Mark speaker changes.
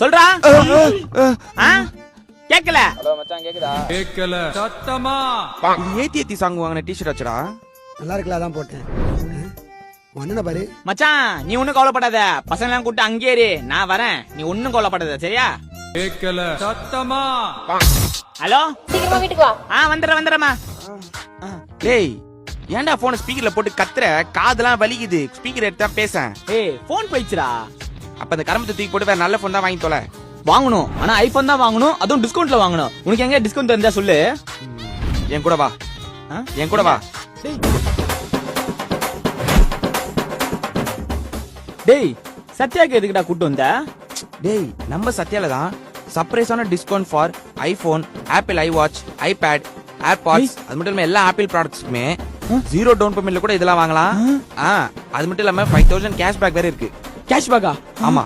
Speaker 1: சொல்றா கேக்கல.
Speaker 2: ஹலோ மச்சான் கேக்குதா?
Speaker 3: கேக்கல சத்தமா.
Speaker 4: ஏத்தி சாங் வாங்கின டிஷர்ட் வச்சுடா.
Speaker 5: நல்லா இருக்குல்ல, அதான் போட்டேன். ஒண்ணு பாரு
Speaker 1: மச்சான், நீ ஒண்ணும் கவலைப்படாத. பசங்க எல்லாம் கூட்டு அங்கே இரு, நான் வரேன். நீ ஒண்ணும் கவலைப்படாத, சரியா?
Speaker 3: கேக்கல சத்தமா.
Speaker 1: ஹலோ,
Speaker 6: சீக்கிரமா வீட்டுக்கு வா.
Speaker 1: வந்துடுறேம்மா.
Speaker 4: டேய், ஏன்டா போன் ஸ்பீக்கர்ல போட்டு கத்துற? காதெல்லாம் வலிக்குது. ஸ்பீக்கர் எடுத்தா பேசேன்.
Speaker 1: ஏய், போன் போயிடுச்சுடா.
Speaker 4: அப்ப அந்த கரம்பத்தை தூக்கி போட்டு வேற நல்ல போன் தான் வாங்கி தொலை.
Speaker 1: வாங்கணும், ஆனா ஐபோன் தான் வாங்கணும், அதுவும் டிஸ்கவுண்ட்ல வாங்கணும். உனக்கு எங்க டிஸ்கவுண்ட் தெரிஞ்சா சொல்லு.
Speaker 4: என் கூட வா, என் கூட வா.
Speaker 1: டேய், சத்யாக்கு எதுக்குடா கூட்டு வந்த?
Speaker 4: டேய், நம்ம சத்யால தான் சர்ப்ரைஸான discount for iPhone, Apple iWatch, iPad, AirPods, அது மட்டும் இல்லாம எல்லா ஆப்பிள் ப்ராடக்ட்ஸ்க்குமே 0 டவுன் பேமெண்ட்ல கூட இதெல்லாம் வாங்கலாம். அது மட்டும் இல்லாம 5000 கேஷ்பேக் வேற இருக்கு.
Speaker 1: கேஷ்பேக்கா?
Speaker 4: ஆமா.